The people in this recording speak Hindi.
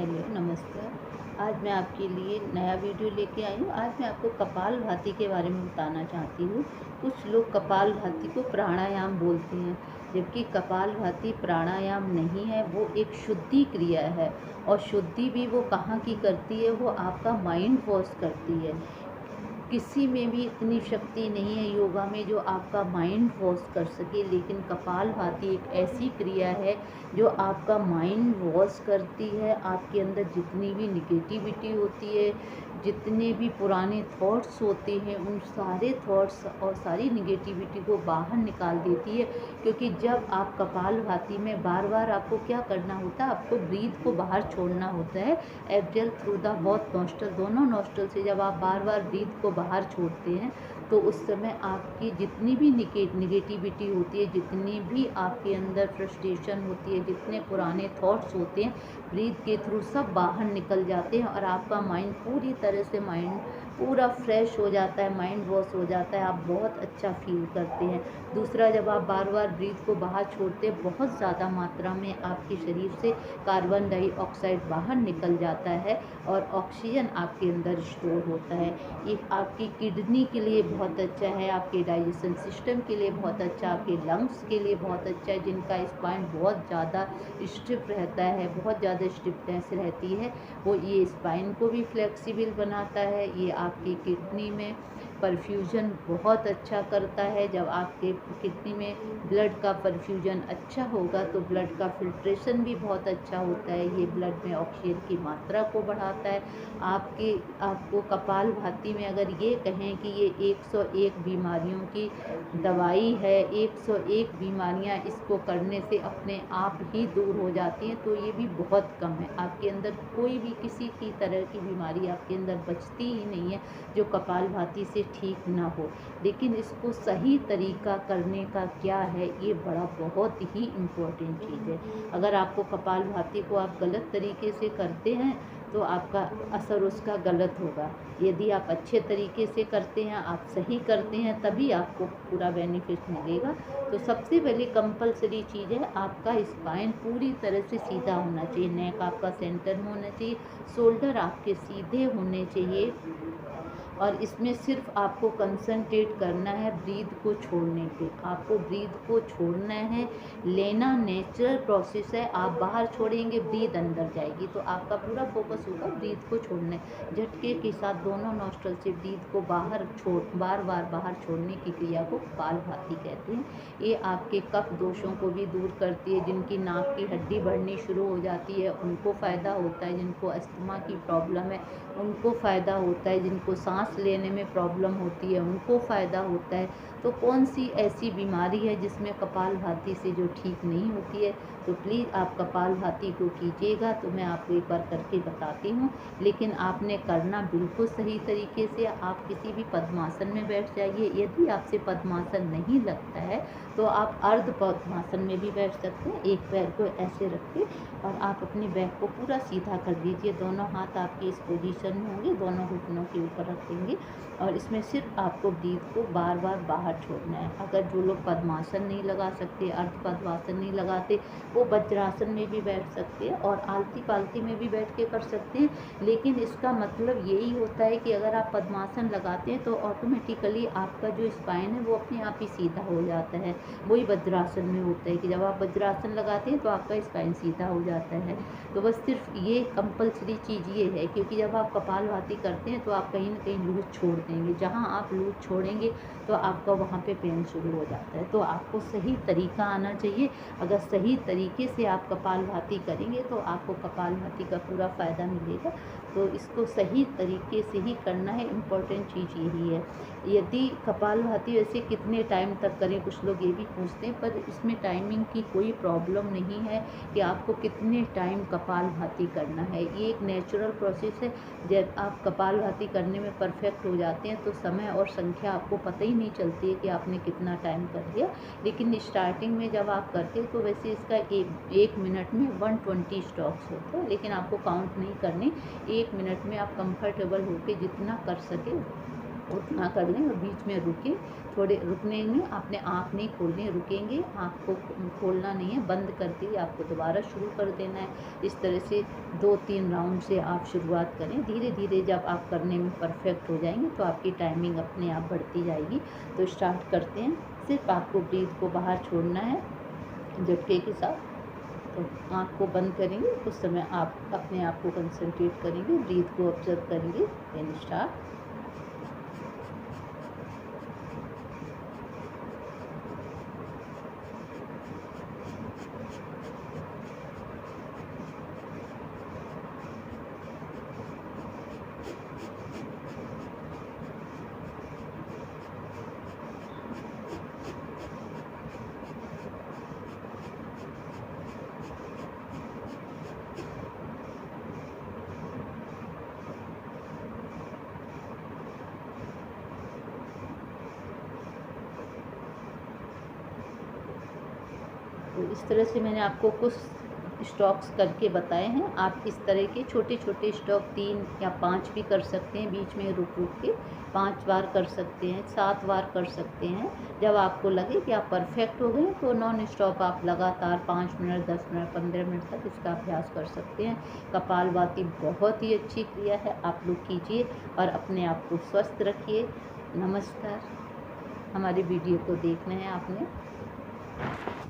हेलो नमस्कार। आज मैं आपके लिए नया वीडियो लेके आई हूँ। आज मैं आपको कपालभाति के बारे में बताना चाहती हूँ। कुछ लोग कपालभाति को प्राणायाम बोलते हैं, जबकि कपालभाति प्राणायाम नहीं है, वो एक शुद्धि क्रिया है। और शुद्धि भी वो कहाँ की करती है, वो आपका माइंड वॉश करती है। किसी में भी इतनी शक्ति नहीं है योगा में जो आपका माइंड वॉश कर सके, लेकिन कपालभाति एक ऐसी क्रिया है जो आपका माइंड वॉश करती है। आपके अंदर जितनी भी निगेटिविटी होती है, जितने भी पुराने थॉट्स होते हैं, उन सारे थॉट्स और सारी निगेटिविटी को बाहर निकाल देती है। क्योंकि जब आप कपालभाति में बार बार आपको क्या करना होता है, आपको ब्रीथ को बाहर छोड़ना होता है। Exhale through the both nostril, दोनों नॉस्ट्रल से जब आप बार बार ब्रीथ को बाहर छोड़ते हैं तो उस समय आपकी जितनी भी निगेटिविटी होती है, जितनी भी आपके अंदर फ्रस्ट्रेशन होती है, जितने पुराने थॉट्स होते हैं, ब्रीथ के थ्रू सब बाहर निकल जाते हैं और आपका माइंड पूरी तरह से पूरा फ्रेश हो जाता है, माइंड वॉश हो जाता है। आप बहुत अच्छा फील करते हैं। दूसरा, जब आप बार बार ब्रीथ को बाहर छोड़ते हैं, बहुत ज़्यादा मात्रा में आपके शरीर से कार्बन डाइऑक्साइड बाहर निकल जाता है और ऑक्सीजन आपके अंदर स्टोर होता है। ये आपकी किडनी के लिए बहुत अच्छा है, आपके डाइजेशन सिस्टम के लिए बहुत अच्छा, आपके लंग्स के लिए बहुत अच्छा है। जिनका स्पाइन बहुत ज़्यादा स्टिफ रहता है, बहुत ज़्यादा स्टिफनेस रहती है, वो ये स्पाइन को भी फ्लेक्सिबल बनाता है। ये आपकी किडनी में परफ्यूजन बहुत अच्छा करता है। जब आपके किडनी में ब्लड का परफ्यूजन अच्छा होगा तो ब्लड का फिल्ट्रेशन भी बहुत अच्छा होता है। ये ब्लड में ऑक्सीजन की मात्रा को बढ़ाता है। आपको कपालभाति में अगर ये कहें कि ये 101 बीमारियों की दवाई है, 101 बीमारियां इसको करने से अपने आप ही दूर हो जाती हैं, तो ये भी बहुत कम है। आपके अंदर कोई भी किसी की तरह की बीमारी आपके अंदर बचती ही नहीं है जो कपालभाति से ठीक ना हो। लेकिन इसको सही तरीका करने का क्या है, ये बहुत ही इम्पोर्टेंट चीज़ है। अगर आपको कपालभाति को आप गलत तरीके से करते हैं तो आपका असर उसका गलत होगा। यदि आप अच्छे तरीके से करते हैं, आप सही करते हैं, तभी आपको पूरा बेनिफिट मिलेगा। तो सबसे पहले कंपलसरी चीज़ है, आपका स्पाइन पूरी तरह से सीधा होना चाहिए, नेक आपका सेंटर में होना चाहिए, शोल्डर आपके सीधे होने चाहिए। और इसमें सिर्फ आपको कंसंट्रेट करना है ब्रीथ को छोड़ने पे। आपको ब्रीथ को छोड़ना है, लेना नेचुरल प्रोसेस है। आप बाहर छोड़ेंगे, ब्रीथ अंदर जाएगी, तो आपका पूरा फोकस होगा ब्रीथ को छोड़ने। झटके के साथ दोनों नॉस्ट्रल से ब्रीथ को बार बार बाहर छोड़ने की क्रिया को कपालभाति कहते हैं। ये आपके कफ दोषों को भी दूर करती है। जिनकी नाक की हड्डी बढ़नी शुरू हो जाती है उनको फ़ायदा होता है, जिनको अस्थमा की प्रॉब्लम है उनको फ़ायदा होता है, जिनको सांस लेने में प्रॉब्लम होती है उनको फ़ायदा होता है। तो कौन सी ऐसी बीमारी है जिसमें कपालभाति से जो ठीक नहीं होती है? तो प्लीज़ आप कपालभाति को कीजिएगा। तो मैं आपको एक बार करके बताती हूँ, लेकिन आपने करना बिल्कुल सही तरीके से। आप किसी भी पद्मासन में बैठ जाइए। यदि आपसे पद्मासन नहीं लगता है तो आप अर्ध पद्मासन में भी बैठ सकते हैं। एक पैर को ऐसे रख के और आप अपने बैक को पूरा सीधा कर दीजिए। दोनों हाथ आपके इस पोजीशन में होंगे, दोनों घुटनों के ऊपर रखेंगे और इसमें सिर्फ आपको ब्रीथ को बार बार बाहर छोड़ना है। अगर जो लोग पद्मासन नहीं लगा सकते, अर्ध पद्मासन नहीं लगाते, वो वज्रासन में भी बैठ सकते हैं और आलती पालती में भी बैठ के कर सकते हैं। लेकिन इसका मतलब यही होता है कि अगर आप पद्मासन लगाते हैं तो ऑटोमेटिकली आपका जो स्पाइन है वो अपने आप ही सीधा हो जाता है। वही वज्रासन में होता है कि जब आप वज्रासन लगाते हैं तो आपका स्पाइन सीधा हो जाता है। तो बस सिर्फ ये कंपलसरी चीज़ ये है, क्योंकि जब आप कपालभाति करते हैं तो आप कहीं ना कहीं लूज छोड़ देंगे। जहाँ आप लूज छोड़ेंगे तो आपका वहाँ पे पेन शुरू हो जाता है। तो आपको सही तरीका आना चाहिए। अगर सही तरीके से आप कपालभाति करेंगे तो आपको कपालभाति का पूरा फ़ायदा मिलेगा। तो इसको सही तरीके से ही करना है, इम्पोर्टेंट चीज़ यही है। यदि कपालभाति वैसे कितने टाइम तक करें, कुछ लोग ये भी पूछते हैं, पर इसमें टाइमिंग की कोई प्रॉब्लम नहीं है कि आपको कितने टाइम कपालभाति करना है। ये एक नेचुरल प्रोसेस है। जब आप कपालभाति करने में परफेक्ट हो जाते हैं तो समय और संख्या आपको पता ही नहीं चलती है कि आपने कितना टाइम कर दिया। लेकिन स्टार्टिंग में जब आप करते हैं तो वैसे इसका एक मिनट में 120 स्ट्रोक्स होते हैं, लेकिन आपको काउंट नहीं करने। एक मिनट में आप कंफर्टेबल होकर जितना कर सके उतना कर लें और बीच में रुके, थोड़े रुकने में आपने आँख नहीं खोलनी, रुकेंगे, आँख को खोलना नहीं है, बंद करके ही आपको दोबारा शुरू कर देना है। इस तरह से 2-3 राउंड से आप शुरुआत करें। धीरे धीरे जब आप करने में परफेक्ट हो जाएंगे तो आपकी टाइमिंग अपने आप बढ़ती जाएगी। तो स्टार्ट करते हैं। सिर्फ आपको ब्रीथ को बाहर छोड़ना है झटके के साथ। तो आँख को बंद करेंगे, उस समय आप अपने आप को कंसंट्रेट करेंगे, ब्रीथ को ऑब्जर्व करेंगे। Then start. तो इस तरह से मैंने आपको कुछ स्टॉक्स करके बताए हैं। आप इस तरह के छोटे छोटे स्टॉक 3 या 5 भी कर सकते हैं, बीच में रुक रुक के 5 बार कर सकते हैं, 7 बार कर सकते हैं। जब आपको लगे कि आप परफेक्ट हो गए तो नॉन स्टॉप आप लगातार 5 मिनट, 10 मिनट, 15 मिनट तक इसका अभ्यास कर सकते हैं। कपालभाति बहुत ही अच्छी क्रिया है, आप लोग कीजिए और अपने आप को स्वस्थ रखिए। नमस्कार। हमारी वीडियो को देखना है आपने।